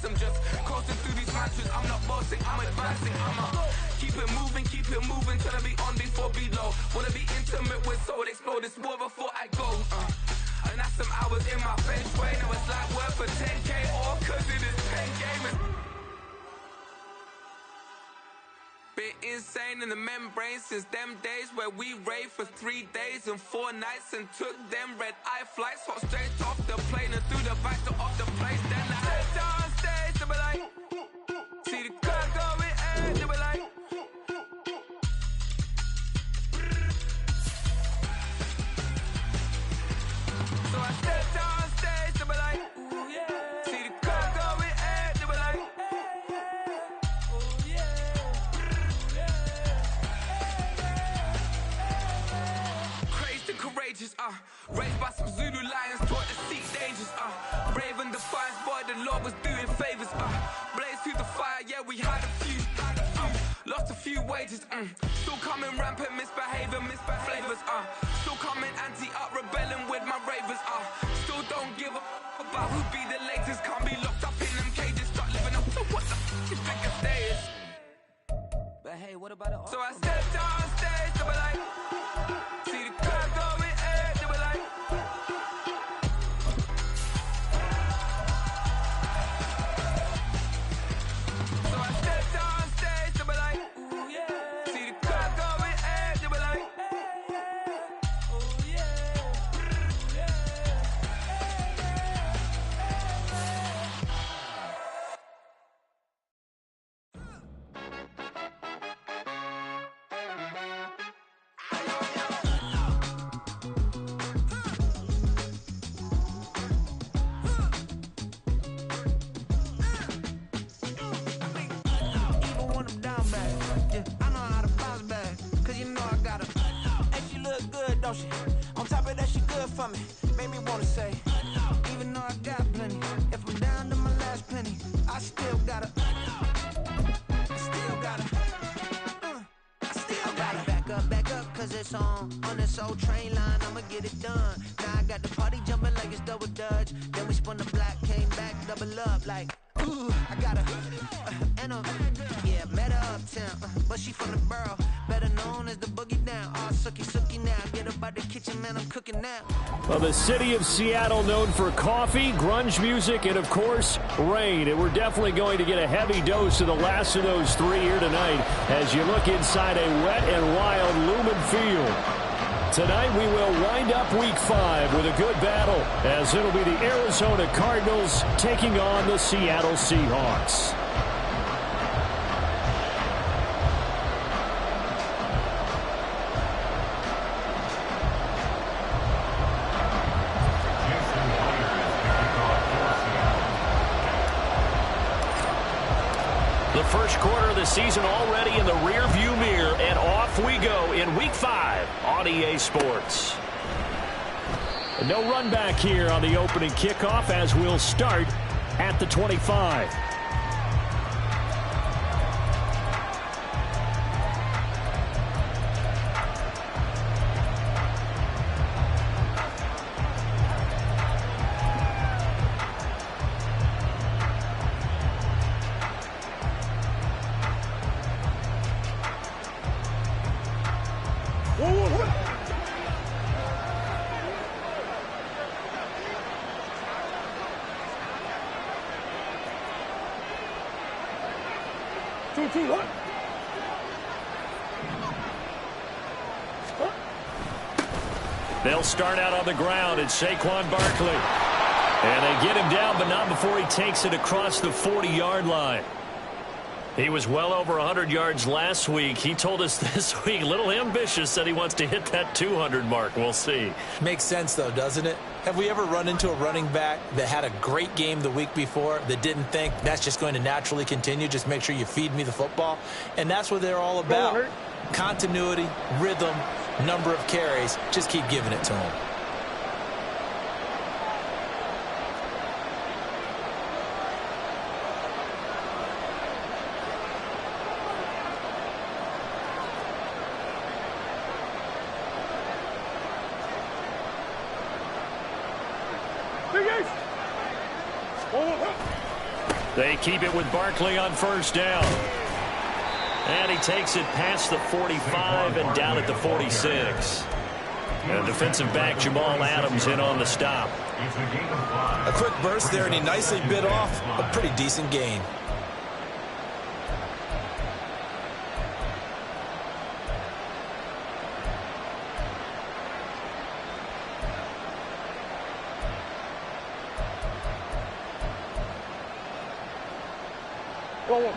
fast. I'm just coasting through these matches. I'm not bossing, I'm advancing. Keep it moving till I be on before below. Wanna be intimate with soul, explore this war before I go. And that's some hours in my bench way. Now it's like work for 10K or cause it is 10 gamers. Been insane in the membrane since them days where we raved for 3 days and 4 nights and took them red-eye flights, hot straight off the plane and through the back door of the place. Then I stepped on stage, they were like, see the crowd going and they were like, so I stepped on stage, they were like, ooh yeah, see the crowd going and they were like, oh yeah. Courageous, raised by some Zulu lions, taught to seek dangers, brave and defiant, boy, the Lord was doing favors, blaze through the fire, yeah, we had a few, lost a few wages, still coming rampant, misbehavior, flavors, still coming anti-up, rebelling with my ravers, still don't give a about who be the latest, can't be locked up in them cages, start living up to what the you think a day is. But hey, what about it? So I stepped on stage, they were like, see the crowd going and they were like, so I stepped on stage, they were like, ooh yeah, see the crowd going and they were like, oh yeah, on top of that, she good for me. Made me wanna say, even though I got plenty, if I'm down to my last penny, I still gotta back up, cause it's on this old train line, I'ma get it done. Now I got the party jumping like it's double dutch. Then we spun the block, came back, double up like, ooh, I got her, and yeah, met her uptown, but she from the borough, better known as the boogie down. All sookie now, get up out the kitchen, man, I'm cooking now. Well, the city of Seattle known for coffee, grunge music, and of course, rain. And we're definitely going to get a heavy dose of the last of those three here tonight as you look inside a wet and wild Lumen Field. Tonight we will wind up Week 5 with a good battle as it'll be the Arizona Cardinals taking on the Seattle Seahawks. The first quarter of the season already in the rear-view mirror, and off we go in Week 5 on EA Sports. And no run back here on the opening kickoff as we'll start at the 25. They'll start out on the ground. It's Saquon Barkley. And they get him down, but not before he takes it across the 40-yard line. He was well over 100 yards last week. He told us this week, a little ambitious, said he wants to hit that 200 mark. We'll see. Makes sense, though, doesn't it? Have we ever run into a running back that had a great game the week before that didn't think that's just going to naturally continue? Just make sure you feed me the football. And that's what they're all about. Continuity, rhythm, number of carries. Just keep giving it to him. They keep it with Barkley on first down. And he takes it past the 45 and down at the 46. And defensive back Jamal Adams in on the stop. A quick burst there, and he nicely bit off a pretty decent gain.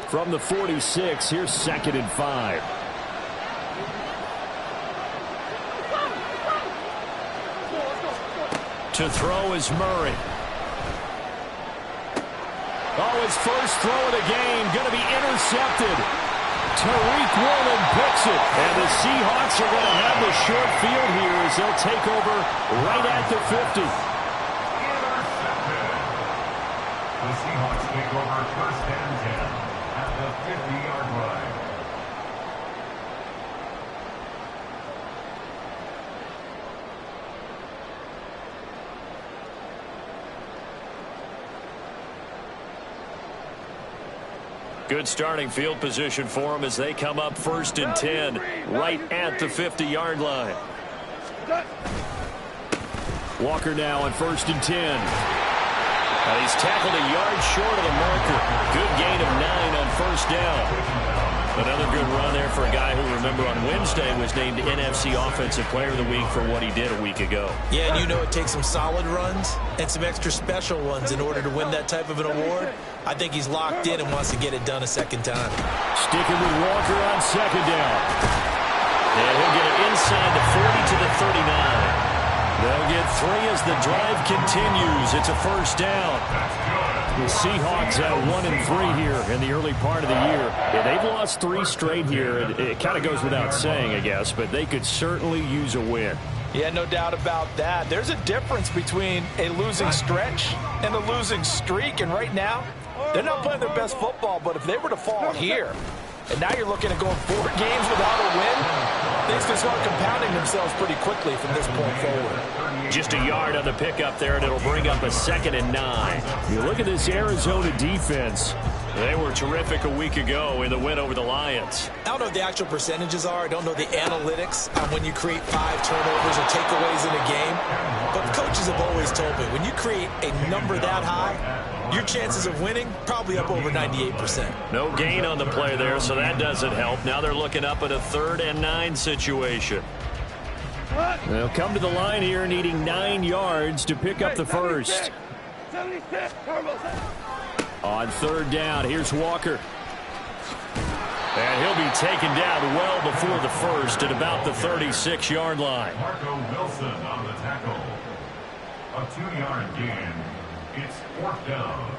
From the 46, here's 2nd and 5. To throw is Murray. Oh, his first throw of the game going to be intercepted. Tariq Woolen picks it. And the Seahawks are going to have the short field here as they'll take over right at the 50. The Seahawks take over 1st and 10 at the 50-yard line. Good starting field position for them as they come up 1st and 10 right at the 50-yard line. Walker now on 1st and 10. He's tackled a yard short of the marker. Good gain of 9 on 1st down. Another good run there for a guy who, remember, on Wednesday was named NFC Offensive Player of the Week for what he did a week ago. Yeah, and you know it takes some solid runs and some extra special ones in order to win that type of an award. I think he's locked in and wants to get it done a second time. Sticking with Walker on 2nd down. And he'll get it inside the 40 to the 39. They'll get 3 as the drive continues. It's a 1st down. The Seahawks at 1-3 here in the early part of the year. Yeah, they've lost 3 straight here. It kind of goes without saying, I guess, but they could certainly use a win. Yeah, no doubt about that. There's a difference between a losing stretch and a losing streak, and right now, they're not playing their best football, but if they were to fall here, and now you're looking at going 4 games without a win, things can start compounding themselves pretty quickly from this point forward. Just a yard on the pickup there, and it'll bring up a 2nd and 9. You look at this Arizona defense. They were terrific a week ago in the win over the Lions. I don't know what the actual percentages are. I don't know the analytics on when you create 5 turnovers or takeaways in a game. But coaches have always told me, when you create a number that high, your chances of winning probably up over 98%. No gain on the play there, so that doesn't help. Now they're looking up at a 3rd and 9 situation. They'll come to the line here needing 9 yards to pick up the first. On 3rd down, here's Walker. And he'll be taken down well before the first at about the 36-yard line. Marco Wilson on the tackle. A 2-yard gain. It's 4th down.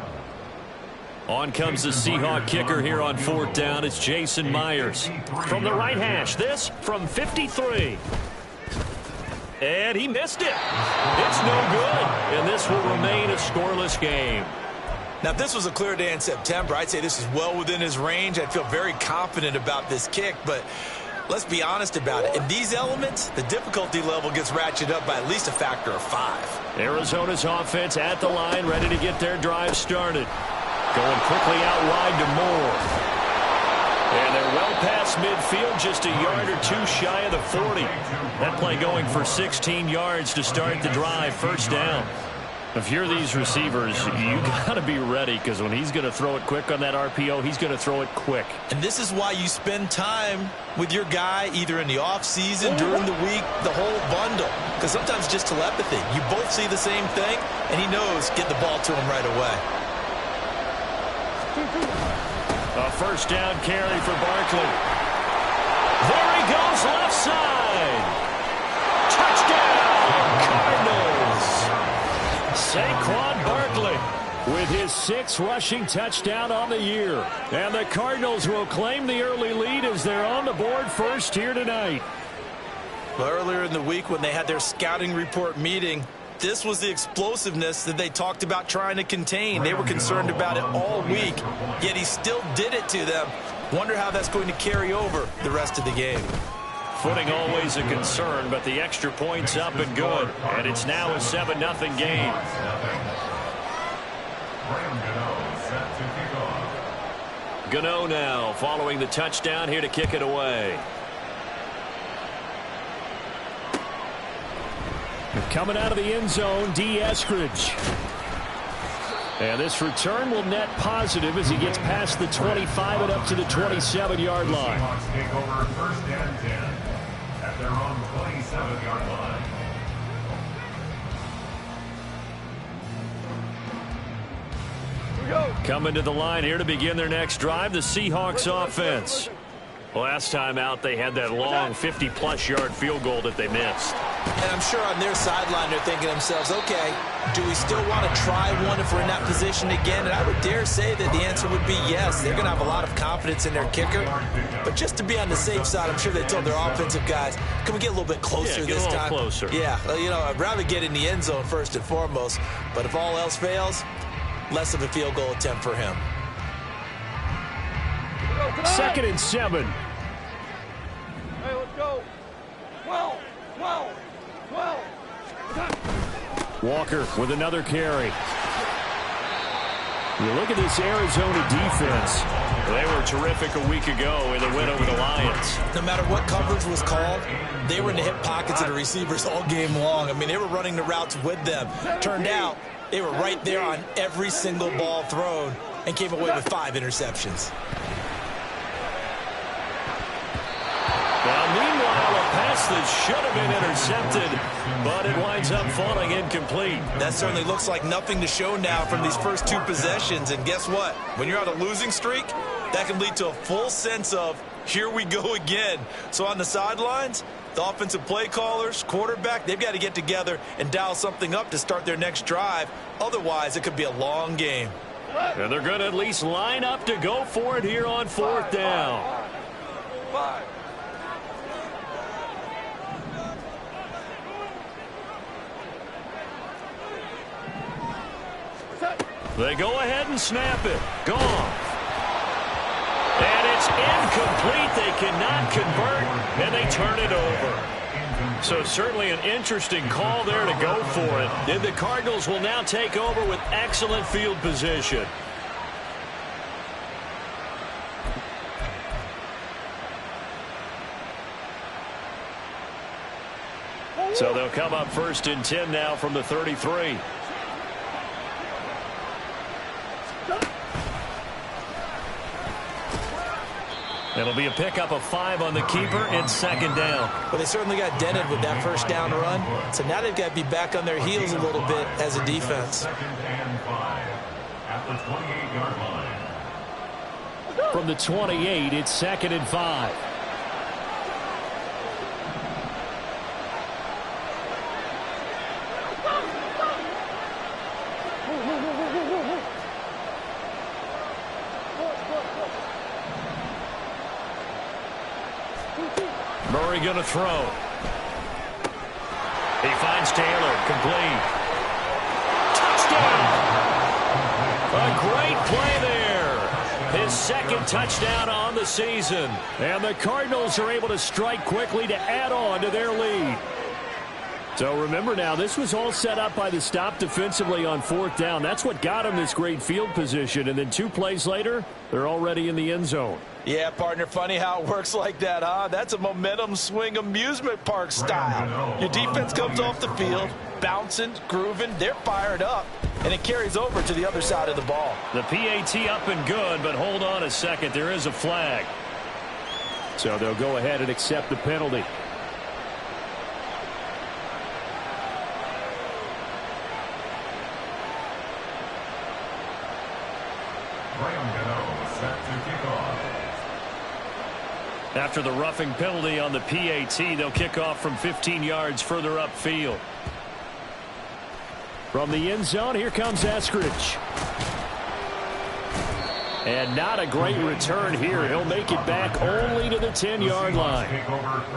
On comes the Seahawk kicker here on 4th down. It's Jason Myers. From the right hash, this from 53. And he missed it. It's no good. And this will remain a scoreless game. Now, if this was a clear day in September, I'd say this is well within his range. I'd feel very confident about this kick, but let's be honest about it. In these elements, the difficulty level gets ratcheted up by at least a factor of 5. Arizona's offense at the line, ready to get their drive started. Going quickly out wide to Moore. And they're well past midfield, just a yard or 2 shy of the 40. That play going for 16 yards to start the drive, 1st down. If you're these receivers, you got to be ready, because when he's going to throw it quick on that RPO, he's going to throw it quick. And this is why you spend time with your guy either in the offseason, during the week, the whole bundle. Because sometimes just telepathy. You both see the same thing, and he knows get the ball to him right away. A 1st down carry for Barkley. There he goes, left side. Touchdown, Cardinals. Saquon Barkley with his 6th rushing touchdown on the year. And the Cardinals will claim the early lead as they're on the board first here tonight. Well, earlier in the week when they had their scouting report meeting, this was the explosiveness that they talked about trying to contain. They were concerned about it all week, yet he still did it to them. Wonder how that's going to carry over the rest of the game. Footing always a concern, but the extra point's up and good. And it's now a 7-0 game. Graham Gano set to kick Gano now following the touchdown here to kick it away. Coming out of the end zone, D. Eskridge. And this return will net positive as he gets past the 25 and up to the 27-yard line. The Seahawks take over 1st and 10 at their own 27-yard line. Coming to the line here to begin their next drive, the Seahawks offense. Last time out, they had that long 50-plus yard field goal that they missed. And I'm sure on their sideline they're thinking to themselves, okay, do we still want to try one if we're in that position again? And I would dare say that the answer would be yes. They're going to have a lot of confidence in their kicker. But just to be on the safe side, I'm sure they told their offensive guys, can we get a little bit closer this time? Closer. Yeah, you know, I'd rather get in the end zone first and foremost. But if all else fails, less of a field goal attempt for him. 2nd and 7. Hey, let's go. 12. Walker with another carry. You look at this Arizona defense. They were terrific a week ago in the win over the Lions. No matter what coverage was called, they were in the hip pockets of the receivers all game long. I mean, they were running the routes with them. Turned out, they were right there on every single ball thrown and came away with 5 interceptions. Now, meanwhile, a pass that should have been intercepted, but it winds up falling incomplete. That certainly looks like nothing to show now from these first 2 possessions. And guess what? When you're on a losing streak, that can lead to a full sense of, here we go again. So on the sidelines, the offensive play callers, quarterback, they've got to get together and dial something up to start their next drive. Otherwise, it could be a long game. And they're going to at least line up to go for it here on 4th down. 5. They go ahead and snap it. Gone. And it's incomplete. They cannot convert, and they turn it over. So certainly an interesting call there to go for it. And the Cardinals will now take over with excellent field position. So they'll come up 1st and 10 now from the 33. It'll be a pickup of 5 on the keeper and 2nd down. Well, they certainly got dented with that 1st down run. So now they've got to be back on their heels a little bit as a defense. 2nd and 5 at the 28-yard line. From the 28, it's 2nd and 5. Murray going to throw. He finds Taylor, complete. Touchdown! A great play there. His 2nd touchdown on the season. And the Cardinals are able to strike quickly to add on to their lead. So remember now, this was all set up by the stop defensively on 4th down. That's what got them this great field position. And then 2 plays later, they're already in the end zone. Yeah, partner, funny how it works like that, huh? That's a momentum swing amusement park style. Your defense comes off the field, bouncing, grooving, they're fired up, and it carries over to the other side of the ball. The PAT up and good, but hold on a second. There is a flag. So they'll go ahead and accept the penalty. After the roughing penalty on the PAT, they'll kick off from 15 yards further upfield. From the end zone, here comes Eskridge. And not a great return here. He'll make it back only to the 10-yard line.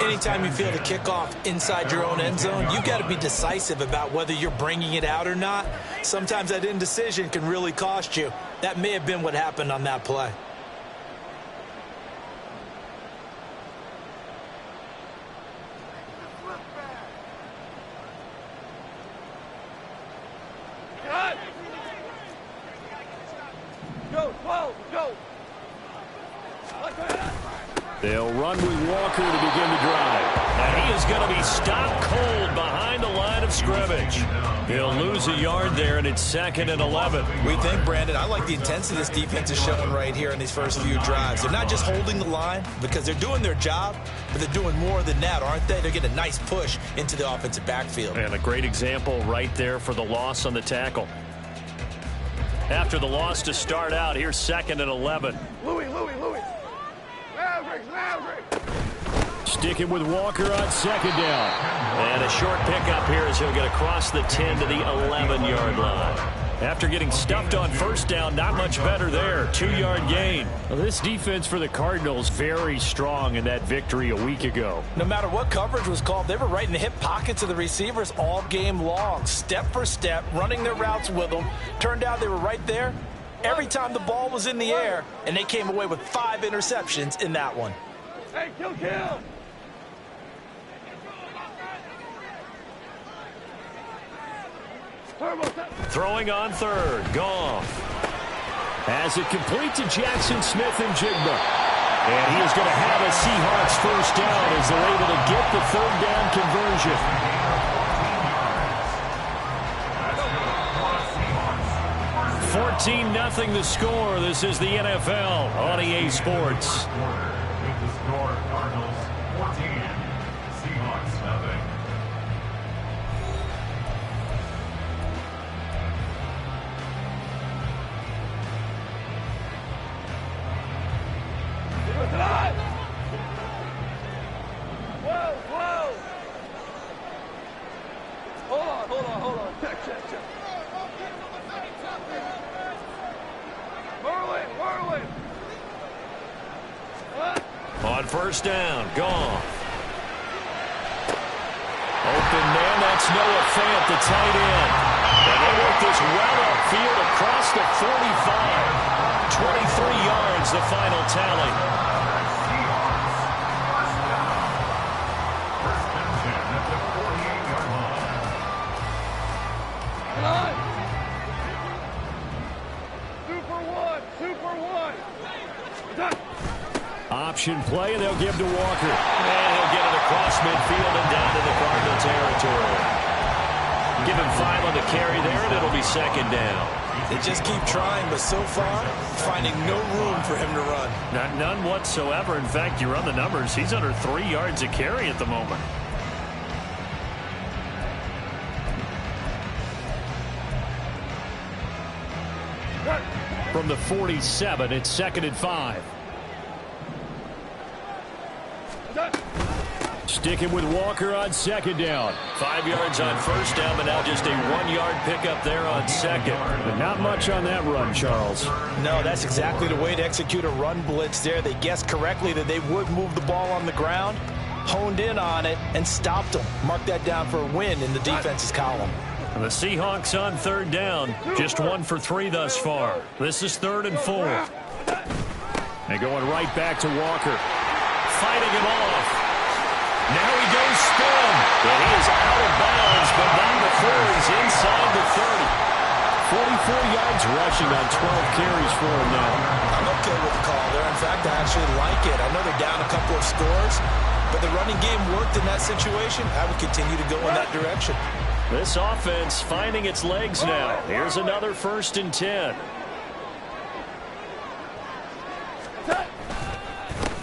Anytime you feel the kickoff inside your own end zone, you've got to be decisive about whether you're bringing it out or not. Sometimes that indecision can really cost you. That may have been what happened on that play. Go, 12, go. They'll run with Walker to begin the drive. And he is going to be stopped cold behind the line of scrimmage. He'll lose a yard there, and it's 2nd and 11. We think, Brandon, I like the intensity this defense is showing right here in these first few drives. They're not just holding the line because they're doing their job, but they're doing more than that, aren't they? They're getting a nice push into the offensive backfield. And a great example right there for the loss on the tackle. After the loss to start out, here's 2nd and 11. Louis. Sticking with Walker on 2nd down. And a short pickup here as he'll get across the 10 to the 11-yard line. After getting stuffed on 1st down, not much better there. 2-yard gain. Well, this defense for the Cardinals very strong in that victory a week ago. No matter what coverage was called, they were right in the hip pockets of the receivers all game long. Step for step, running their routes with them. Turned out they were right there every time the ball was in the air, and they came away with 5 interceptions in that one. Hey, kill. Throwing on 3rd. Goff has it complete to Jackson Smith and Jigba. And he is going to have a Seahawks 1st down as they're able to get the 3rd down conversion. 14-0 the score. This is the NFL on EA Sports. With the score, Cardinals 14, Seahawks 0. Whoa. Hold on. Check. Merlin. On 1st down, Goff. Open man, that's Noah Fant, the tight end. And they work this well upfield across the 45. 23 yards, the final tally. Option play, and they'll give to Walker. And he'll get it across midfield and down to the Cardinal territory. Give him 5 on the carry there, and it'll be 2nd down. They just keep trying, but so far, finding no room for him to run. None whatsoever. In fact, you run the numbers, he's under 3 yards a carry at the moment. From the 47, it's 2nd and 5. Sticking with Walker on 2nd down. 5 yards on 1st down, but now just a 1-yard pickup there on 2nd. But not much on that run, Charles. No, that's exactly the way to execute a run blitz there. They guessed correctly that they would move the ball on the ground, honed in on it, and stopped them. Mark that down for a win in the defense's column. And the Seahawks on 3rd down. Just 1 for 3 thus far. This is 3rd and 4. They're going right back to Walker. Fighting him off. Now he goes spin. And he is out of bounds, but not before he's inside the 30. 44 yards rushing on 12 carries for him now. I'm okay with the call there. In fact, I actually like it. I know they're down a couple of scores, but the running game worked in that situation. I would continue to go in that direction. This offense finding its legs now. Here's another 1st and 10.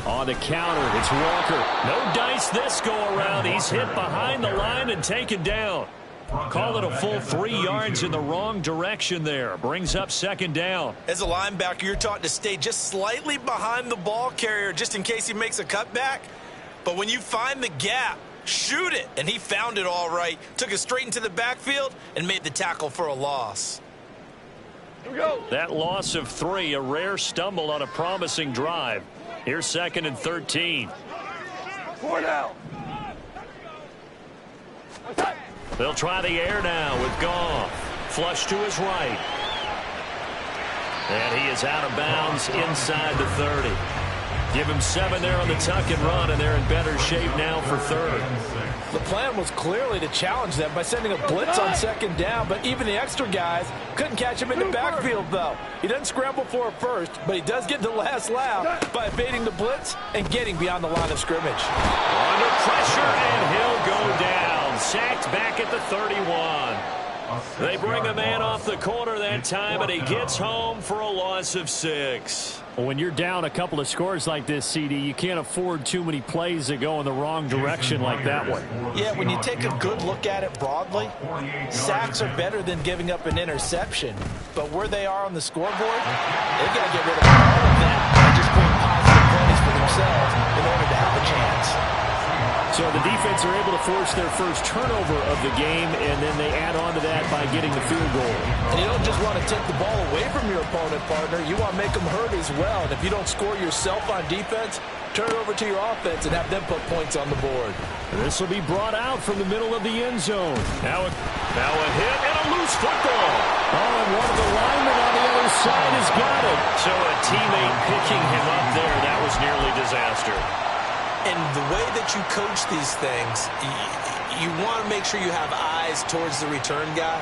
On the counter, it's Walker. No dice this go-around. He's hit behind the line and taken down. Call it a full 3 yards in the wrong direction there. Brings up 2nd down. As a linebacker, you're taught to stay just slightly behind the ball carrier just in case he makes a cutback. But when you find the gap, shoot it. And he found it all right. Took it straight into the backfield and made the tackle for a loss. Here we go. That loss of 3, a rare stumble on a promising drive. Here's 2nd and 13. 4 down. They'll try the air now with Goff. Flush to his right. And he is out of bounds inside the 30. Give him 7 there on the tuck and run, and they're in better shape now for third. The plan was clearly to challenge them by sending a blitz on second down, but even the extra guys couldn't catch him in the backfield, though. He doesn't scramble for it first, but he does get the last lap by evading the blitz and getting beyond the line of scrimmage. Under pressure, and he'll go down. Sacked back at the 31. They bring a man off the corner that time, and he gets home for a loss of 6. When you're down a couple of scores like this, CD, you can't afford too many plays that go in the wrong direction like that one. Yeah, when you take a good look at it broadly, sacks are better than giving up an interception. But where they are on the scoreboard, they've got to get rid of all of that and just create positive plays for themselves in order to have a chance. So the defense are able to force their first turnover of the game, and then they add on to that by getting the field goal. And you don't just want to take the ball away from your opponent, partner. You want to make them hurt as well. And if you don't score yourself on defense, turn it over to your offense and have them put points on the board. This will be brought out from the middle of the end zone. Now a hit and a loose football. Oh, and one of the linemen on the other side has got it. So a teammate picking him up there, that was nearly disaster. And the way that you coach these things, you want to make sure you have eyes towards the return guy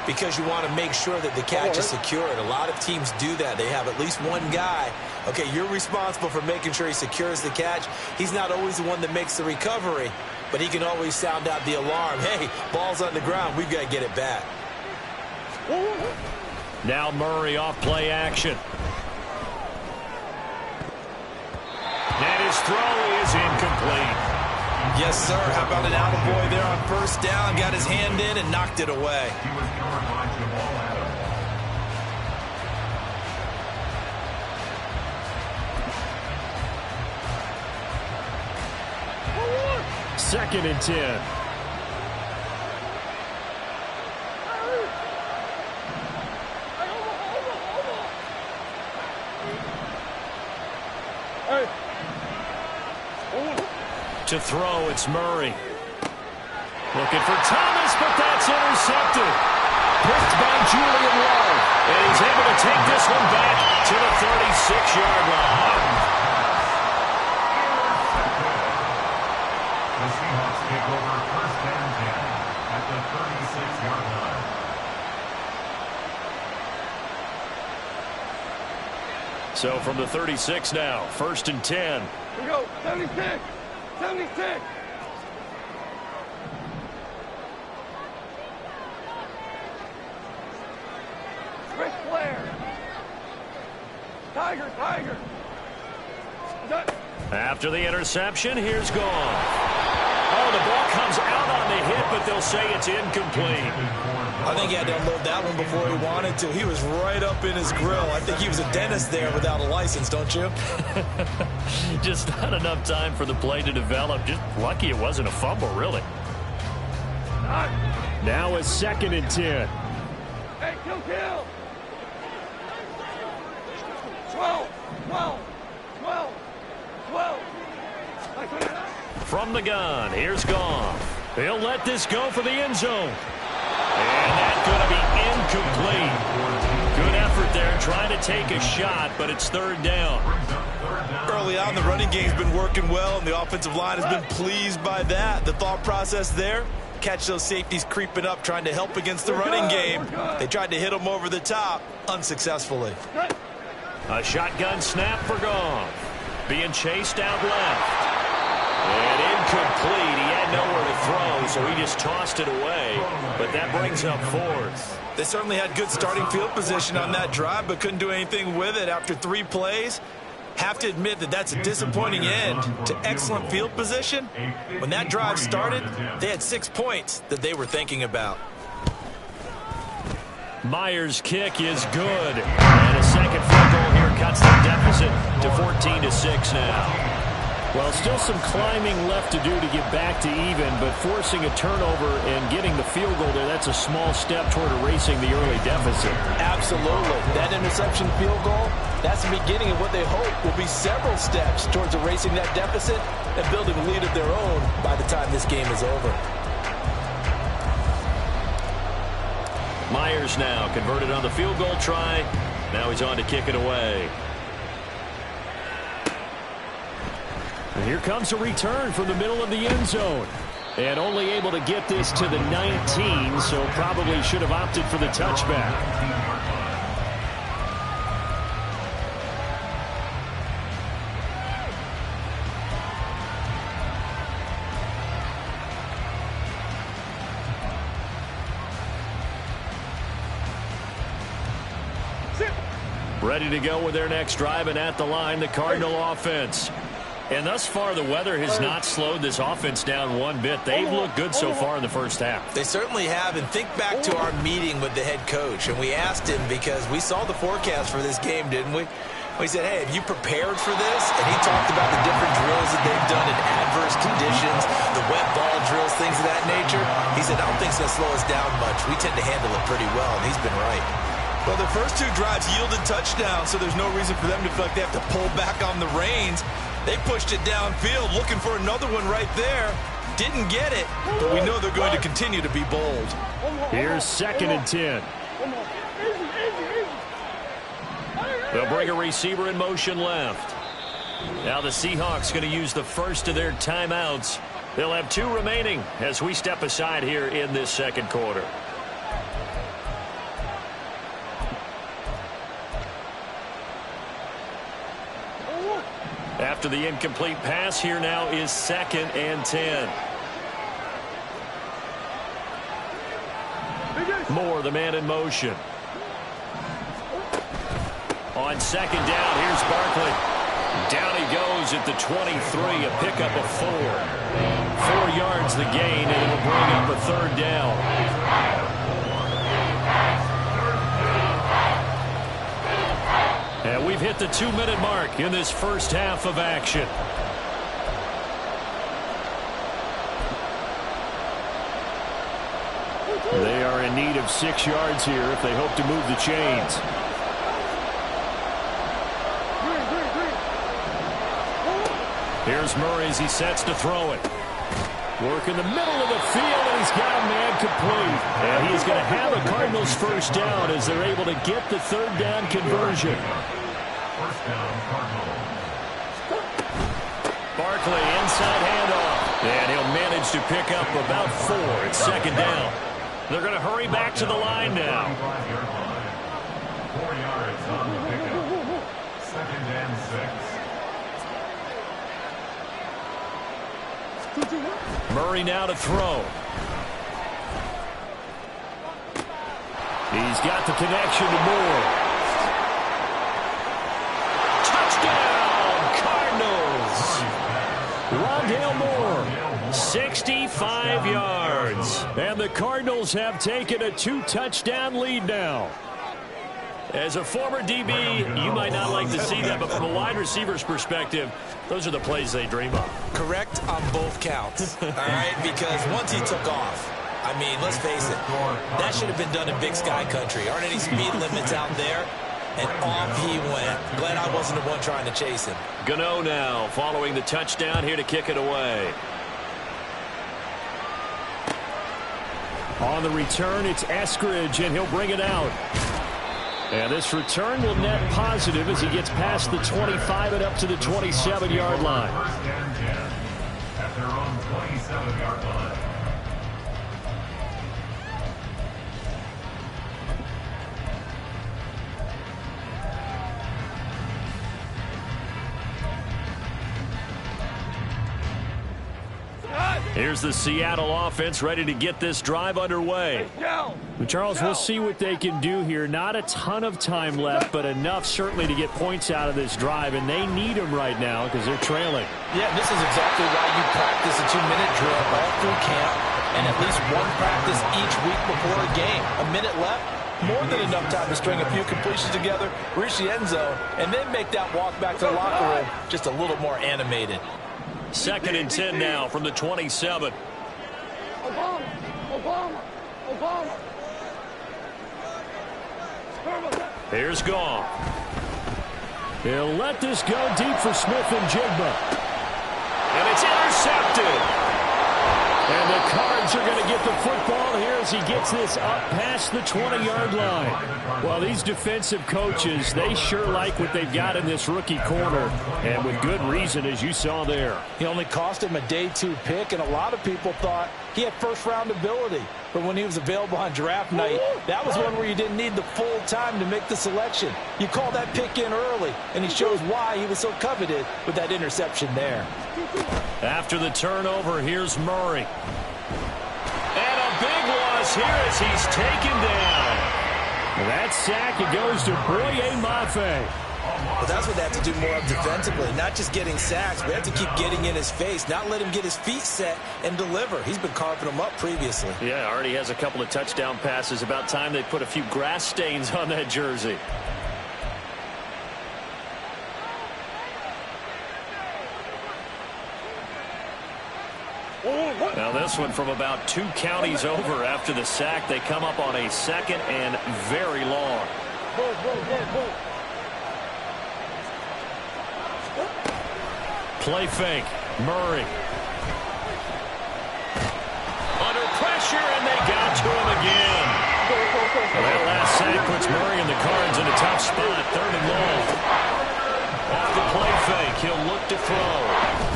because you want to make sure that the catch is secured. A lot of teams do that. They have at least one guy. Okay, you're responsible for making sure he secures the catch. He's not always the one that makes the recovery, but he can always sound out the alarm. Hey, ball's on the ground. We've got to get it back. Now Murray off play action. And his throw is incomplete. Yes, sir. How about an attaboy there on first down? Got his hand in and knocked it away. He was covered by Jamal Adams. 2nd and 10. To throw, it's Murray. Looking for Thomas, but that's intercepted. Picked by Julian Love. And he's able to take this one back to the 36-yard line. The Seahawks take over 1st and 10 at the 36-yard line. So from the 36 now, 1st and 10. Here we go. 76. 76. Chris Blair. Tiger. After the interception, here's gone. Oh, the ball comes out on the hit, but they'll say it's incomplete. I think he had to unload that one before he wanted to. He was right up in his grill. I think he was a dentist there without a license, don't you? Just not enough time for the play to develop. Just lucky it wasn't a fumble, really. Now it's 2nd and 10. Hey, kill. 12. From the gun, here's Goff. He'll let this go for the end zone. And that's going to be incomplete. Good effort there trying to take a shot, but it's 3rd down. Early on, the running game's been working well, and the offensive line has been pleased by that. The thought process there, catch those safeties creeping up, trying to help against the running game. They tried to hit them over the top, unsuccessfully. A shotgun snap for Goff. Being chased out left. And incomplete. He had nowhere to throw, so he just tossed it away. But that brings up 4th. They certainly had good starting field position on that drive, but couldn't do anything with it after 3 plays. Have to admit that that's a disappointing end to excellent field position. When that drive started, they had 6 points that they were thinking about. Myers' kick is good. And a second field goal here cuts the deficit to 14-6 now. Well, still some climbing left to do to get back to even, but forcing a turnover and getting the field goal there, that's a small step toward erasing the early deficit. Absolutely. That interception field goal, that's the beginning of what they hope will be several steps towards erasing that deficit and building a lead of their own by the time this game is over. Myers now converted on the field goal try. Now he's on to kick it away. And here comes a return from the middle of the end zone. And only able to get this to the 19, so probably should have opted for the touchback. Ready to go with their next drive, and at the line, the Cardinal offense. And thus far, the weather has not slowed this offense down one bit. They've looked good so far in the first half. They certainly have, and think back to our meeting with the head coach, and we asked him because we saw the forecast for this game, didn't we? We said, hey, have you prepared for this? And he talked about the different drills that they've done in adverse conditions, the wet ball drills, things of that nature. He said, I don't think it's going to slow us down much. We tend to handle it pretty well, and he's been right. Well, the first two drives yielded touchdowns, so there's no reason for them to feel like they have to pull back on the reins. They pushed it downfield, looking for another one right there. Didn't get it, but we know they're going to continue to be bold. Here's 2nd and 10. They'll bring a receiver in motion left. Now the Seahawks going to use the first of their timeouts. They'll have 2 remaining as we step aside here in this second quarter. After the incomplete pass, here now is 2nd and 10. Moore, the man in motion. On 2nd down, here's Barkley. Down he goes at the 23, a pickup of 4. 4 yards the gain, and it'll bring up a 3rd down. And we've hit the 2-minute mark in this first half of action. They are in need of 6 yards here if they hope to move the chains. Here's Murray as he sets to throw it. Work in the middle of the field, and he's got a man complete. And he's going to have a Cardinals first down as they're able to get the 3rd down conversion. First down, Cardinals. Barkley, inside handoff. And he'll manage to pick up about 4 at 2nd down. They're going to hurry back to the line now. 4 yards on the pickup. 2nd and 6. Murray now to throw. He's got the connection to Moore. Touchdown, Cardinals. Rondale Moore, 65 yards. And the Cardinals have taken a 2-touchdown lead now. As a former DB, you might not like to see that, but from a wide receiver's perspective, those are the plays they dream of. Correct on both counts, all right? Because once he took off, I mean, let's face it, that should have been done in Big Sky Country. Aren't any speed limits out there? And off he went. Glad I wasn't the one trying to chase him. Gano now following the touchdown here to kick it away. On the return, it's Eskridge, and he'll bring it out. And this return will net positive as he gets past the 25 and up to the 27-yard line. First and 10 at their own 27-yard line. Here's the Seattle offense ready to get this drive underway. Charles, we'll see what they can do here. Not a ton of time left, but enough certainly to get points out of this drive, and they need them right now because they're trailing. Yeah, this is exactly why you practice a 2-minute drill all through camp and at least one practice each week before a game. A minute left, more than enough time to string a few completions together, reach the end zone, and then make that walk back to the locker room just a little more animated. 2nd and 10 now from the 27. Obama. Here's Goff. He'll let this go deep for Smith and Jigba. And it's intercepted. And the Cards are going to get the football here as he gets this up past the 20-yard line. Well, these defensive coaches, they sure like what they've got in this rookie corner, and with good reason, as you saw there. He only cost him a day 2 pick, and a lot of people thought he had first-round ability. But when he was available on draft night, that was one where you didn't need the full time to make the selection. You call that pick in early, and he shows why he was so coveted with that interception there. After the turnover, here's Murray. And a big loss here as he's taken down. That sack, it goes to Boye Mafe. But that's what they have to do more of defensively, not just getting sacks, but they have to keep getting in his face, not let him get his feet set and deliver. He's been carving them up previously. Yeah, already has a couple of touchdown passes. About time they put a few grass stains on that jersey. Now this one from about 2 counties over after the sack. They come up on a second and very long. Play fake. Murray. Under pressure, and they got to him again. That last sack puts Murray and the Cards in a tough spot. 3rd and long. Off the play fake, he'll look to throw.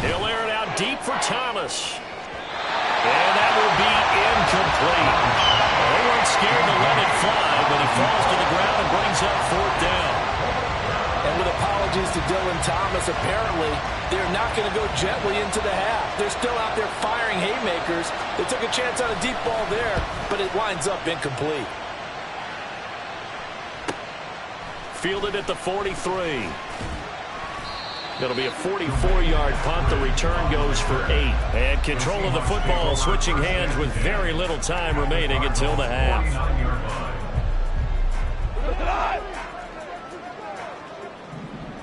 He'll air it out deep for Thomas. And that will be incomplete. They weren't scared to let it fly, but he falls to the ground and brings up 4th down. And with apologies to Dylan Thomas, apparently they're not going to go gently into the half. They're still out there firing haymakers. They took a chance on a deep ball there, but it winds up incomplete. Fielded at the 43. It'll be a 44-yard punt. The return goes for 8. And control of the football switching hands with very little time remaining until the half.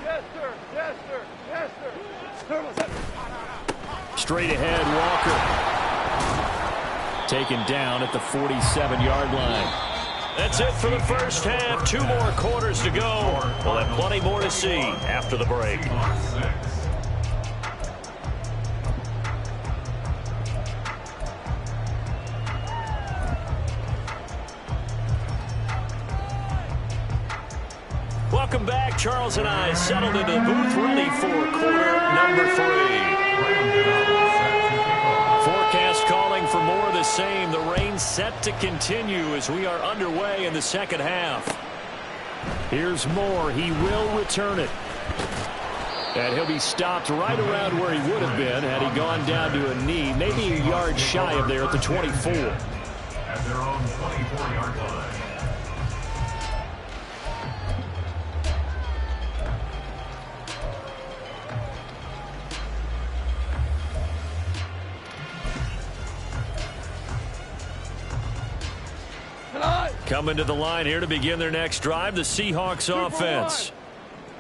Yes, sir. Yes, sir. Yes, sir. Straight ahead, Walker. Taken down at the 47-yard line. That's it for the first half. 2 more quarters to go. We'll have plenty more to see after the break. Welcome back. Charles and I settled into the booth ready for quarter number 3. Forecast calling for more of the same. The rain set to continue as we are underway in the second half. Here's Moore. He will return it. And he'll be stopped right around where he would have been had he gone down to a knee, maybe a yard shy of there at the 24. At their own 24-yard line. Coming to the line here to begin their next drive, the Seahawks offense.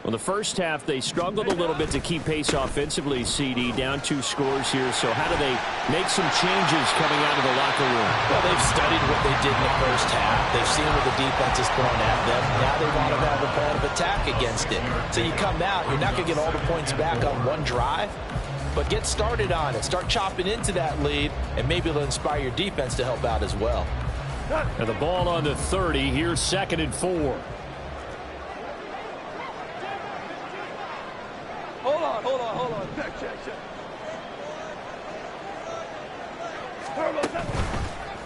Well, the first half, they struggled a little bit to keep pace offensively, CD, down 2 scores here. So how do they make some changes coming out of the locker room? Well, they've studied what they did in the first half. They've seen what the defense is throwing at them. Now they want to have a plan of attack against it. So you come out, you're not going to get all the points back on one drive, but get started on it. Start chopping into that lead, and maybe it'll inspire your defense to help out as well. And the ball on the 30. Here's 2nd and 4. Hold on. Check.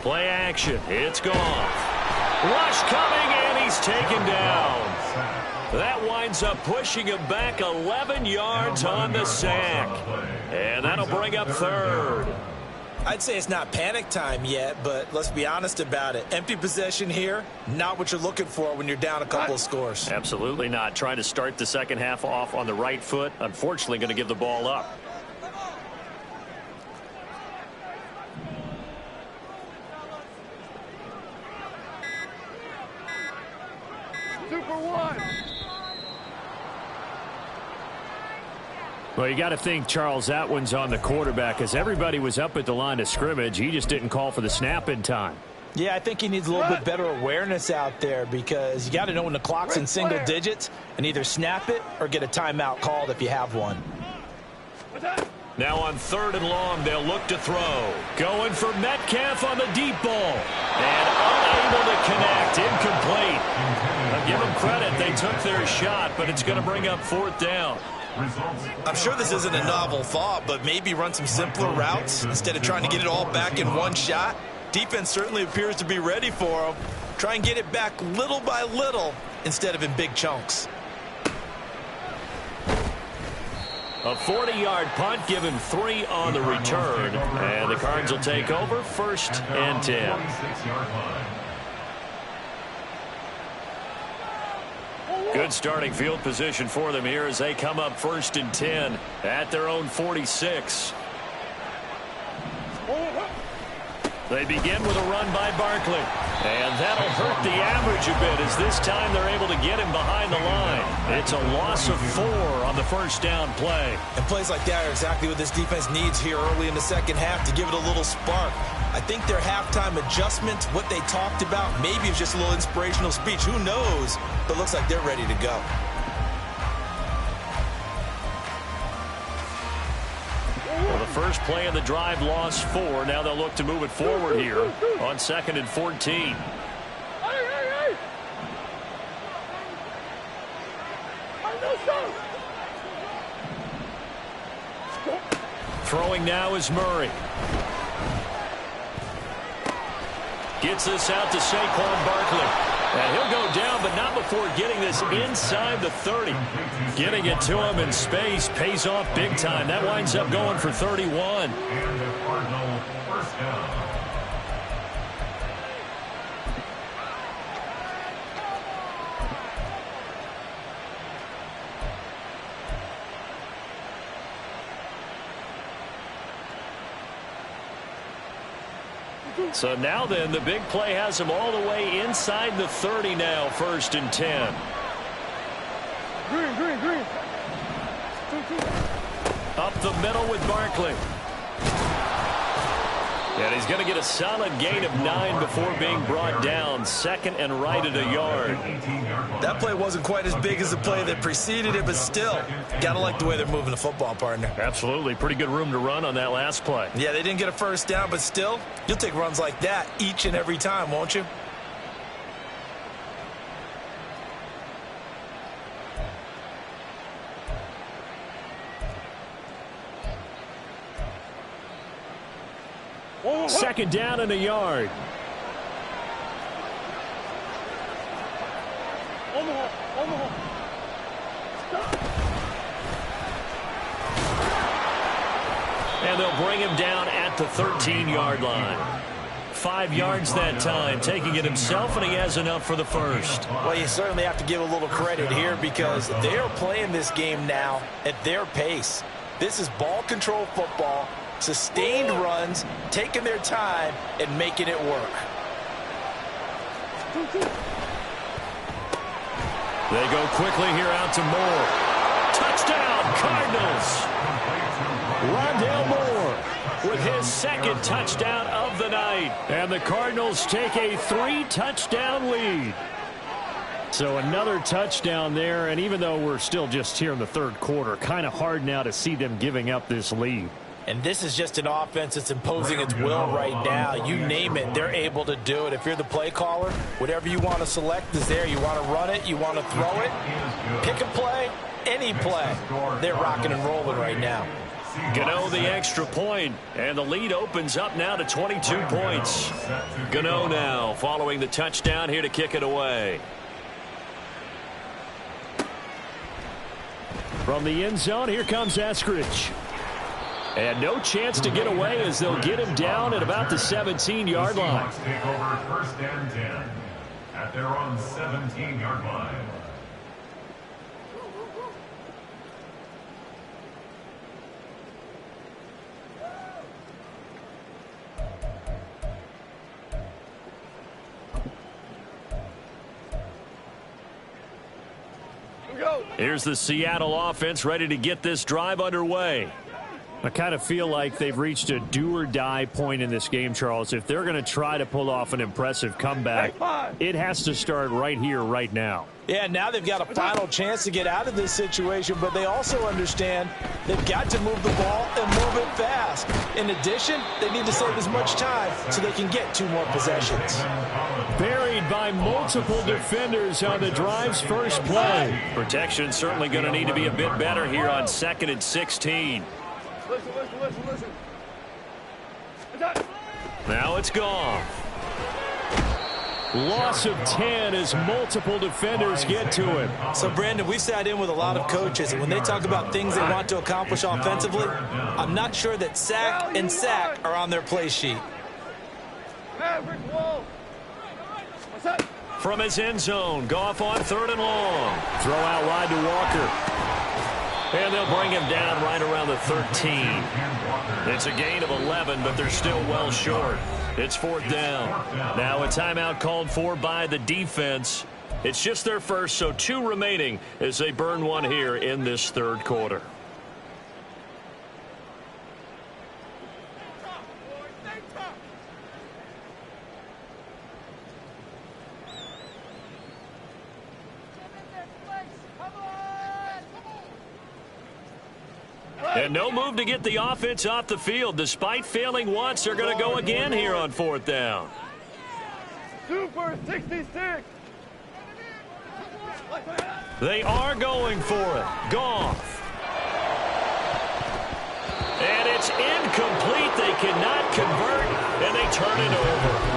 Play action. It's gone. Rush coming, and he's taken down. That winds up pushing him back 11 yards on the sack. And that'll bring up 3rd. I'd say it's not panic time yet, but let's be honest about it. Empty possession here, not what you're looking for when you're down a couple of scores. Absolutely not. Trying to start the second half off on the right foot. Unfortunately, going to give the ball up. Super 1. Well, you got to think, Charles, that one's on the quarterback because everybody was up at the line of scrimmage. He just didn't call for the snap in time. Yeah, I think he needs a little bit better awareness out there because you got to know when the clock's in single digits and either snap it or get a timeout called if you have one. Now on 3rd and long, they'll look to throw. Going for Metcalf on the deep ball. And unable to connect. Incomplete. I'll give them credit. They took their shot, but it's going to bring up 4th down. I'm sure this isn't a novel thought, but maybe run some simpler routes instead of trying to get it all back in one shot. Defense certainly appears to be ready for them. Try and get it back little by little instead of in big chunks. A 40-yard punt, give him 3 on the return. And the Cards will take over 1st and 10. Good starting field position for them here as they come up 1st and 10 at their own 46. They begin with a run by Barkley. And that'll hurt the average a bit as this time they're able to get him behind the line. It's a loss of 4 on the 1st down play. And plays like that are exactly what this defense needs here early in the 2nd half to give it a little spark. I think their halftime adjustment, what they talked about, maybe it was just a little inspirational speech. Who knows? But it looks like they're ready to go. Well, the first play of the drive lost 4. Now they'll look to move it forward here on 2nd and 14. Throwing now is Murray. Gets this out to Saquon Barkley. And he'll go down, but not before getting this inside the 30. Getting it to him in space pays off big time. That winds up going for 31. And the Cardinal 1st down. So now then, the big play has him all the way inside the 30 now, 1st and 10. Green. Up the middle with Barkley. And he's going to get a solid gain of 9 before being brought down. 2nd and right at a yard. That play wasn't quite as big as the play that preceded it, but still, got to like the way they're moving the football, partner. Absolutely. Pretty good room to run on that last play. Yeah, they didn't get a 1st down, but still, you'll take runs like that each and every time, won't you? Second down and a yard. And they'll bring him down at the 13-yard line. 5 yards that time, taking it himself, and he has enough for the 1st. Well, you certainly have to give a little credit here because they are playing this game now at their pace. This is ball control football, sustained runs, taking their time, and making it work. They go quickly here out to Moore. Touchdown, Cardinals! Rondale Moore with his 2nd touchdown of the night. And the Cardinals take a 3-touchdown lead. So another touchdown there, and even though we're still just here in the 3rd quarter, kind of hard now to see them giving up this lead. And this is just an offense that's imposing its will right now. You name it, they're able to do it. If you're the play caller, whatever you want to select is there. You want to run it, you want to throw it, pick a play, any play. They're rocking and rolling right now. Gano the extra point, and the lead opens up now to 22 points. Gano now following the touchdown here to kick it away. From the end zone, here comes Eskridge. And no chance to get away as they'll get him down at about the 17-yard line. Take over 1st and 10 at their own 17-yard line. Here's the Seattle offense ready to get this drive underway. I kind of feel like they've reached a do-or-die point in this game, Charles. If they're going to try to pull off an impressive comeback, it has to start right here, right now. Yeah, now they've got a final chance to get out of this situation, but they also understand they've got to move the ball and move it fast. In addition, they need to save as much time so they can get 2 more possessions. Buried by multiple defenders on the drive's first play. Protection certainly going to need to be a bit better here on 2nd and 16. Listen. Now it's gone. Loss of 10 as multiple defenders get to it. So, Brandon, we sat in with a lot of coaches, and when they talk about things they want to accomplish offensively, I'm not sure that sack and sack are on their play sheet. From his end zone, Goff on 3rd and long. Throw out wide to Walker. And they'll bring him down right around the 13. It's a gain of 11, but they're still well short. It's 4th down. Now a timeout called for by the defense. It's just their first, so 2 remaining as they burn one here in this 3rd quarter. And no move to get the offense off the field. Despite failing once, they're going to go again here on 4th down. Super 66. They are going for it. Goff. And it's incomplete. They cannot convert, and they turn it over.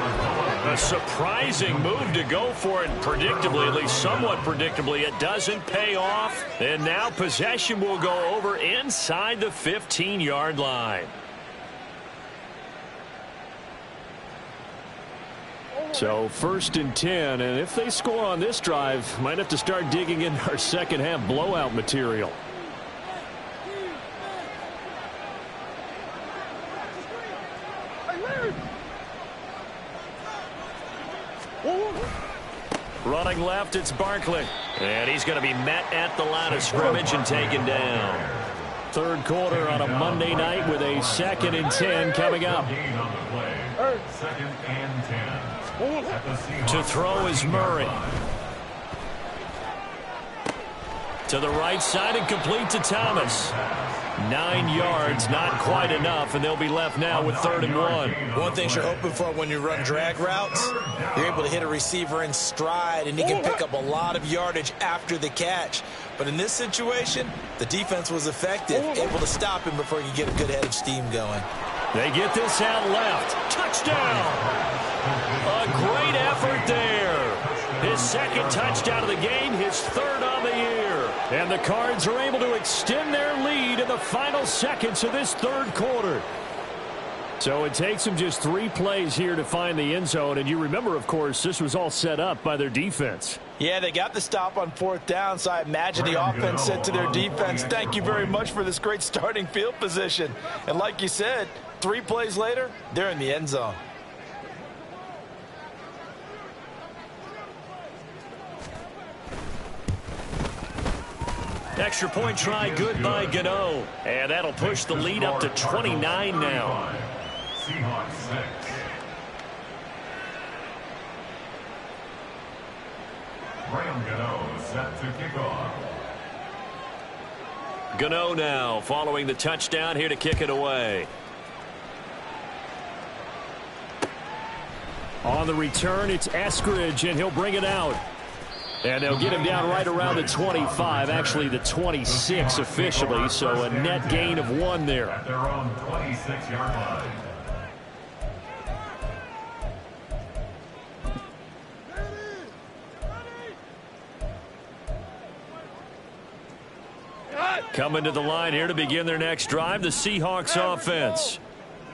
A surprising move to go for it, predictably, at least somewhat predictably. It doesn't pay off, and now possession will go over inside the 15-yard line. So 1st and 10, and if they score on this drive, might have to start digging in our second-half blowout material. Running left, it's Barkley. And he's going to be met at the line of scrimmage and taken down. 3rd quarter on a Monday night with a 2nd and 10 coming up. 2nd and 10. To throw is Murray. To the right side and complete to Thomas. 9 yards, not quite enough, and they'll be left now with 3rd and 1. One thing you're hoping for when you run drag routes, you're able to hit a receiver in stride, and he can pick up a lot of yardage after the catch. But in this situation, the defense was effective, able to stop him before he could get a good head of steam going. They get this out left. Touchdown! A great effort there. His 2nd touchdown of the game, his 3rd on the year. And the Cards are able to extend their lead in the final seconds of this 3rd quarter. So it takes them just 3 plays here to find the end zone. And you remember, of course, this was all set up by their defense. Yeah, they got the stop on 4th down, so I imagine the offense said to their defense, thank you very much for this great starting field position. And like you said, 3 plays later, they're in the end zone. Extra point try good by Gano. And that'll push the lead up to 29 now. Seahawks 6. Graham Gano set to kick off. Gano now following the touchdown here to kick it away. On the return, it's Eskridge, and he'll bring it out. And they'll get him down right around the 25, actually the 26 officially, so a net gain of 1 there. At their own 26-yard line. Coming to the line here to begin their next drive, the Seahawks offense.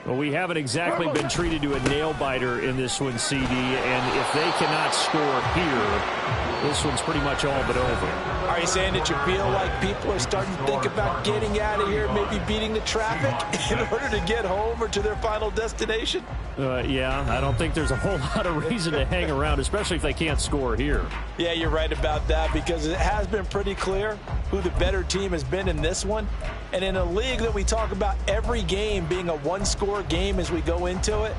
Well, we haven't exactly been treated to a nail-biter in this one, CD, and if they cannot score here, this one's pretty much all but over. All Are you saying that you feel like people are starting to think about getting out of here, maybe beating the traffic in order to get home or to their final destination? Yeah, I don't think there's a whole lot of reason to hang around, especially if they can't score here. Yeah, you're right about that, because it has been pretty clear who the better team has been in this one. And in a league that we talk about every game being a one-score game as we go into it,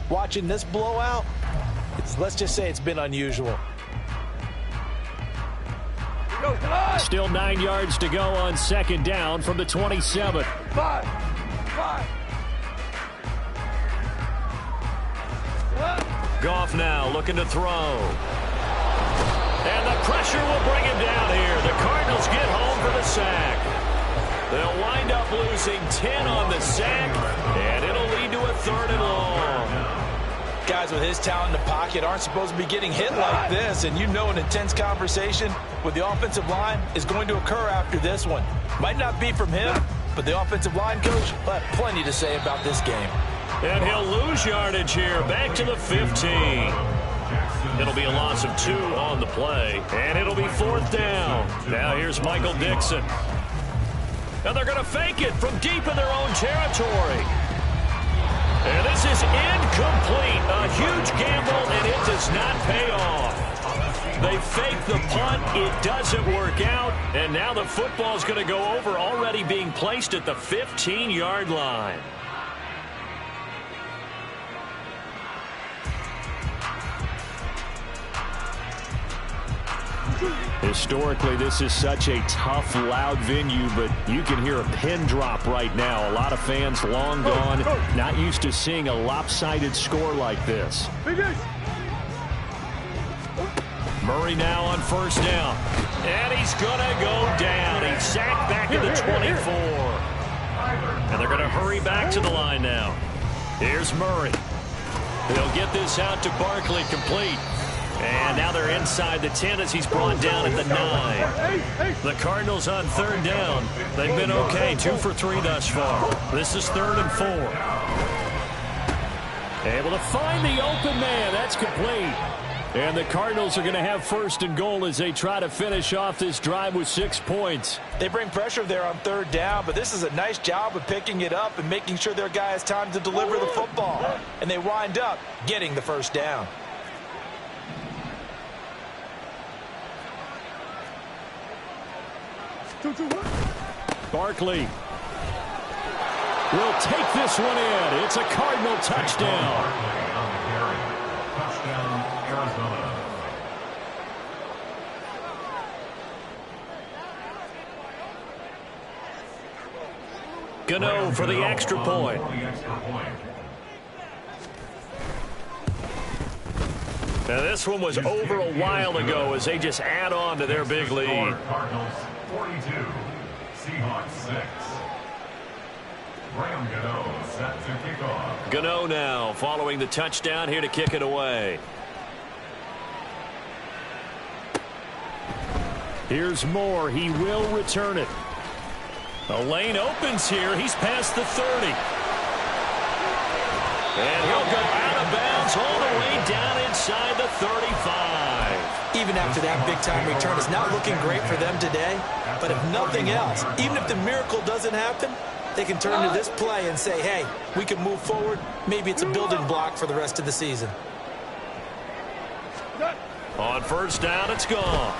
watching this blowout, let's just say it's been unusual. Still 9 yards to go on second down from the 27. Five. Goff now looking to throw. And the pressure will bring him down here. The Cardinals get home for the sack. They'll wind up losing 10 on the sack, and it'll lead to a 3rd and long. Guys with his talent in the pocket aren't supposed to be getting hit like this, and you know an intense conversation with the offensive line is going to occur after this one. Might not be from him, but the offensive line coach will have plenty to say about this game. And he'll lose yardage here, back to the 15. It'll be a loss of 2 on the play, and it'll be 4th down. Now here's Michael Dixon. And they're going to fake it from deep in their own territory. And this is incomplete. A huge gamble, and it does not pay off. They fake the punt. It doesn't work out. And now the football's going to go over, already being placed at the 15-yard line. Historically, this is such a tough, loud venue, but you can hear a pin drop right now. A lot of fans long gone, not used to seeing a lopsided score like this. Murray now on 1st down. And he's going to go down. He's sacked back at the 24. And they're going to hurry back to the line now. Here's Murray. He'll get this out to Barkley, complete. And now they're inside the 10 as he's brought down at the 9. The Cardinals on 3rd down. They've been okay, 2 for 3 thus far. This is 3rd and 4. Able to find the open man. That's complete. And the Cardinals are going to have 1st and goal as they try to finish off this drive with 6 points. They bring pressure there on 3rd down, but this is a nice job of picking it up and making sure their guy has time to deliver the football. And they wind up getting the 1st down. Barkley will take this one in. It's a Cardinal touchdown. Touchdown, Arizona. Gano for the extra point. Now this one was over a while ago as they just add on to their big lead. Cardinals 42, Seahawks 6. Graham Gano set to kick off. Gano now following the touchdown here to kick it away. Here's Moore. He will return it. The lane opens here. He's past the 30. And he'll go out of bounds all the way down inside the 35. Even after that big-time return, it's not looking great for them today. But if nothing else, even if the miracle doesn't happen, they can turn to this play and say, hey, we can move forward. Maybe it's a building block for the rest of the season. On 1st down, it's gone.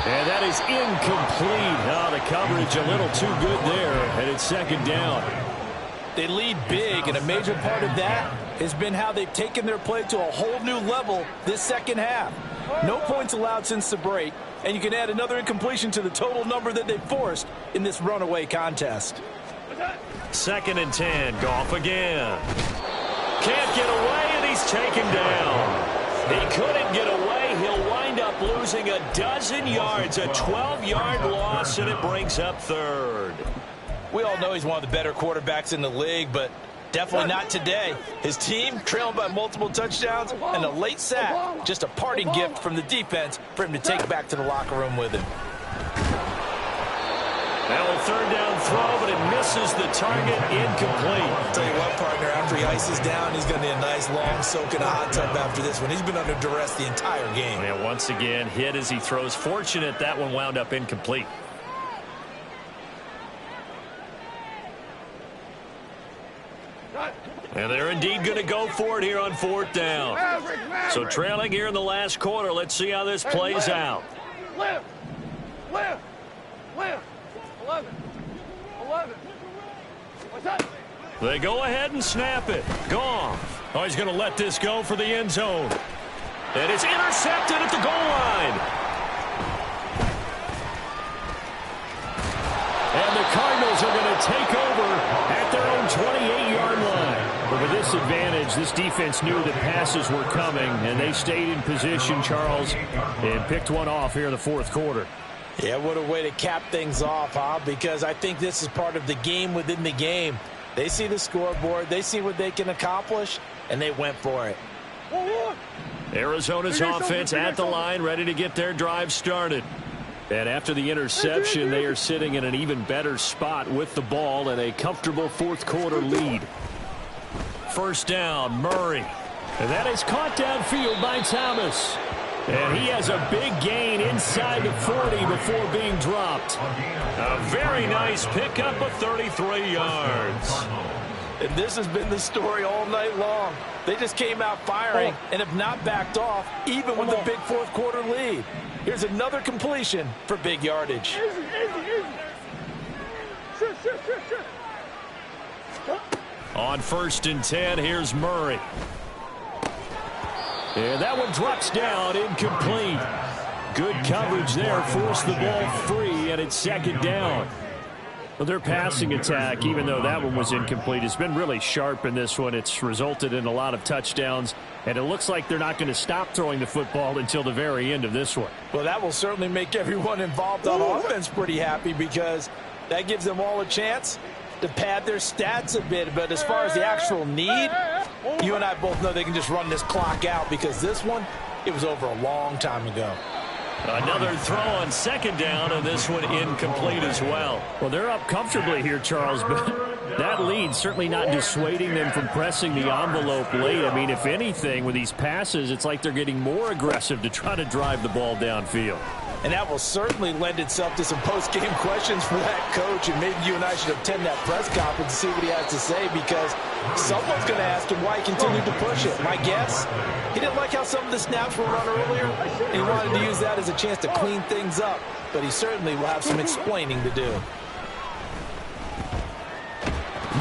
And that is incomplete. Oh, the coverage a little too good there, and it's 2nd down. They lead big, and a major part of that has been how they've taken their play to a whole new level this 2nd half. No points allowed since the break, and you can add another incompletion to the total number that they've forced in this runaway contest. 2nd and 10, Goff again. Can't get away, and he's taken down. He couldn't get away. He'll wind up losing a dozen yards, a 12-yard loss, and it brings up 3rd. We all know he's one of the better quarterbacks in the league, but definitely not today. His team trailing by multiple touchdowns and a late sack. Just a parting gift from the defense for him to take back to the locker room with him. Now a third down throw, but it misses the target, incomplete. I'll tell you what, partner, after he ices down, he's going to need a nice long soak in a hot tub after this one. He's been under duress the entire game. And once again, hit as he throws. Fortunate that one wound up incomplete. And they're indeed going to go for it here on fourth down. So trailing here in the last quarter. Let's see how this plays out. Left. 11. What's up? They go ahead and snap it. Goff. Oh, he's going to let this go for the end zone. And it's intercepted at the goal line. And the Cardinals are going to take over at their own 28-yard line. But with this advantage, this defense knew that passes were coming, and they stayed in position, Charles, and picked one off here in the fourth quarter. Yeah, what a way to cap things off, huh? Because I think this is part of the game within the game. They see the scoreboard, they see what they can accomplish, and they went for it. Arizona's offense at the line, ready to get their drive started. And after the interception, they are sitting in an even better spot with the ball and a comfortable fourth quarter lead. First down, Murray. And that is caught downfield by Thomas. And he has a big gain inside the 40 before being dropped. A very nice pickup of 33 yards. And this has been the story all night long. They just came out firing and have not backed off, even with a big fourth quarter lead. Here's another completion for big yardage. Easy. Sure. On 1st and 10, here's Murray. And that one drops down, incomplete. Good coverage there, forced the ball free, and it's second down. Well, their passing attack, even though that one was incomplete, has been really sharp in this one. It's resulted in a lot of touchdowns, and it looks like they're not going to stop throwing the football until the very end of this one. Well, that will certainly make everyone involved on offense pretty happy, because that gives them all a chance to pad their stats a bit. But as far as the actual need, you and I both know they can just run this clock out, because this one, it was over a long time ago. Another throw on second down, and this one incomplete as well. Well, they're up comfortably here, Charles, but that lead certainly not dissuading them from pressing the envelope late. I mean, if anything, with these passes, it's like they're getting more aggressive to try to drive the ball downfield. And that will certainly lend itself to some post-game questions for that coach, and maybe you and I should attend that press conference and see what he has to say, because someone's going to ask him why he continued to push it. My guess, he didn't like how some of the snaps were run earlier, and he wanted to use that as a chance to clean things up, but he certainly will have some explaining to do.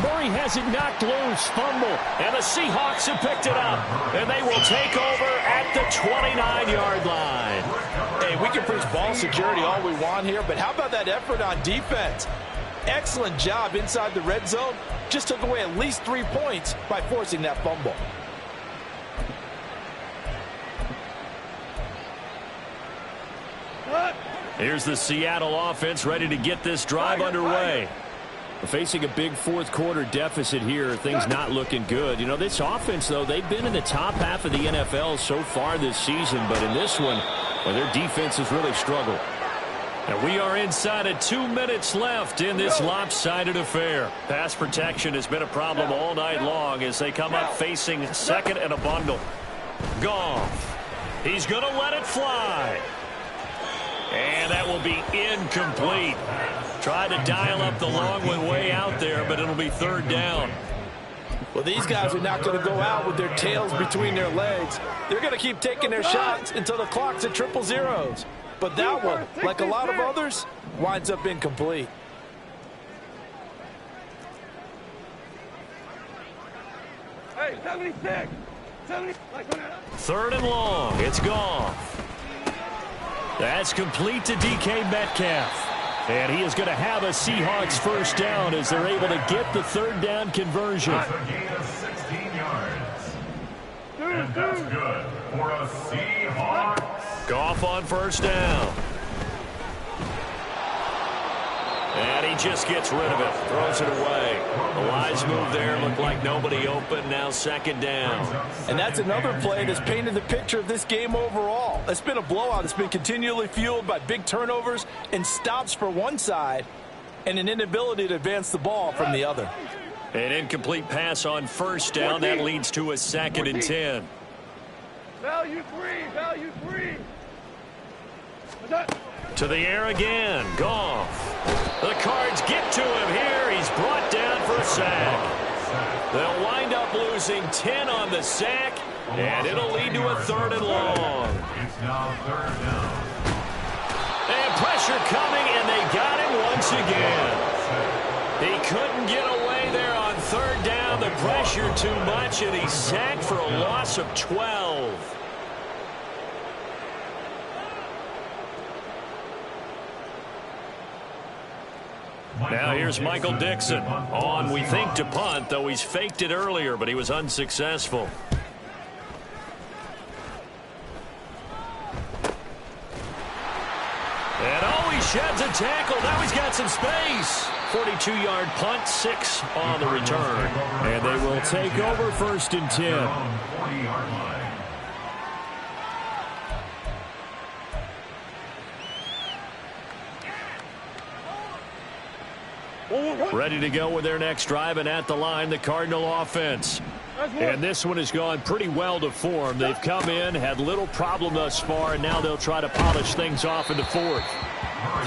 Murray has it knocked loose, fumble, and the Seahawks have picked it up, and they will take over at the 29-yard line. Hey, we can preach ball security all we want here, but how about that effort on defense? Excellent job inside the red zone. Just took away at least 3 points by forcing that fumble. Here's the Seattle offense ready to get this drive underway. Facing a big fourth quarter deficit here, things not looking good. You know, this offense, though, they've been in the top half of the NFL so far this season, but in this one, well, their defense has really struggled. And we are inside of 2 minutes left in this lopsided affair. Pass protection has been a problem all night long as they come up facing second and a bundle. Goff. He's going to let it fly. And that will be incomplete. Tried to dial up the long one way out there, but it'll be third down. Well, these guys are not going to go out with their tails between their legs. They're going to keep taking their shots until the clock's at 000. But that one, like a lot of others, winds up incomplete. Hey, 76. 70. Third and long. It's gone. That's complete to DK Metcalf. And he is going to have a Seahawks first down as they're able to get the third down conversion. That's a gain of 16 yards. And that's good for a Seahawks. Goff on first down. And he just gets rid of it. Throws it away. A wise move there. Looked like nobody open. Now second down. And that's another play that's painted the picture of this game overall. It's been a blowout. It's been continually fueled by big turnovers and stops for one side and an inability to advance the ball from the other. An incomplete pass on first down. That leads to a 2nd and 10. Value three. To the air again. Goff. The Cards get to him here. He's brought down for a sack. They'll wind up losing 10 on the sack, and it'll lead to a 3rd and long. It's now 3rd down. And pressure coming, and they got him once again. He couldn't get away there on 3rd down. The pressure too much, and he's sacked for a loss of 12. Now here's Michael Dixon on, we think, to punt, though he's faked it earlier, but he was unsuccessful. And he sheds a tackle. Now he's got some space. 42-yard punt, 6 on the return. And they will take over 1st and 10. 40-yard line. Ready to go with their next drive, and at the line, the Cardinal offense. And this one has gone pretty well to form. They've come in, had little problem thus far, and now they'll try to polish things off in the 4th.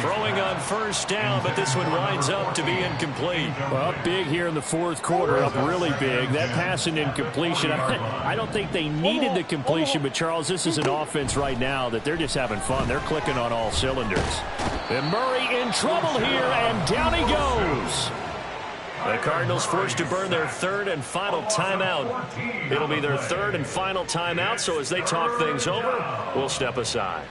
Throwing on 1st down, but this one winds up to be incomplete. Well, up big here in the 4th quarter, up really big. That pass and incompletion, I don't think they needed the completion, but Charles, this is an offense right now that they're just having fun. They're clicking on all cylinders. And Murray in trouble here, and down he goes. The Cardinals forced to burn their 3rd and final timeout. It'll be their 3rd and final timeout, so as they talk things over, we'll step aside.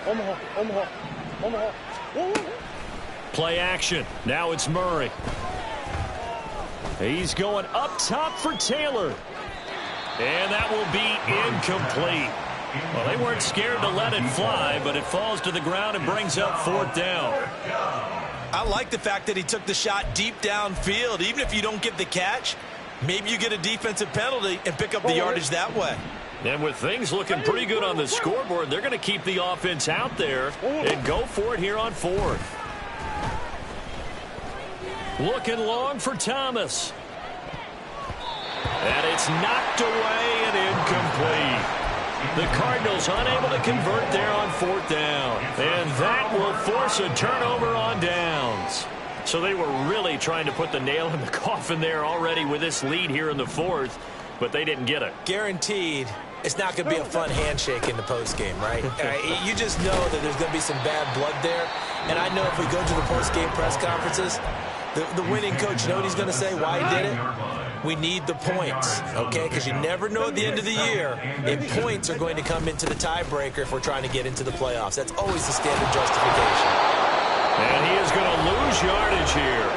Omaha. Play action. Now it's Murray. He's going up top for Taylor. And that will be incomplete. Well, they weren't scared to let it fly, but it falls to the ground and brings up 4th down. I like the fact that he took the shot deep downfield. Even if you don't get the catch, maybe you get a defensive penalty and pick up the yardage that way. And with things looking pretty good on the scoreboard, they're going to keep the offense out there and go for it here on 4th. Looking long for Thomas. And it's knocked away and incomplete. The Cardinals unable to convert there on 4th down. And that will force a turnover on downs. So they were really trying to put the nail in the coffin there already with this lead here in the 4th, but they didn't get it. Guaranteed, it's not going to be a fun handshake in the postgame, right? You just know that there's going to be some bad blood there. And I know if we go to the postgame press conferences, the winning coach, you know what he's going to say, why he did it? We need the points, okay? Because you never know at the end of the year if points are going to come into the tiebreaker if we're trying to get into the playoffs. That's always the standard justification. And he is going to lose yardage here.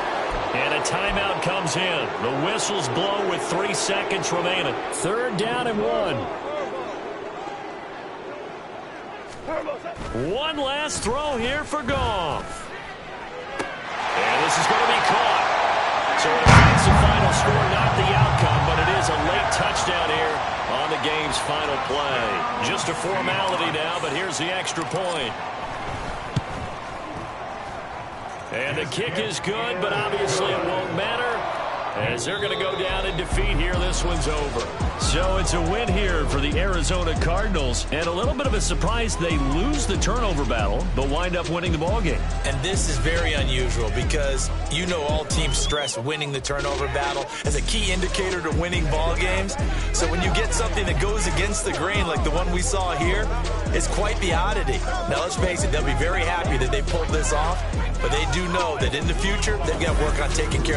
And a timeout comes in. The whistles blow with 3 seconds remaining. 3rd down and 1. One last throw here for Goff. And this is going to be caught. So it's the final score, not the outcome, but it is a late touchdown here on the game's final play. Just a formality now, but here's the extra point. And the kick is good, but obviously it won't matter as they're going to go down in defeat here. This one's over. So it's a win here for the Arizona Cardinals, and a little bit of a surprise they lose the turnover battle, but wind up winning the ballgame. And this is very unusual because you know all teams stress winning the turnover battle as a key indicator to winning ball games. So when you get something that goes against the grain like the one we saw here, it's quite the oddity. Now let's face it, they'll be very happy that they pulled this off, but they do know that in the future they've got to work on taking care of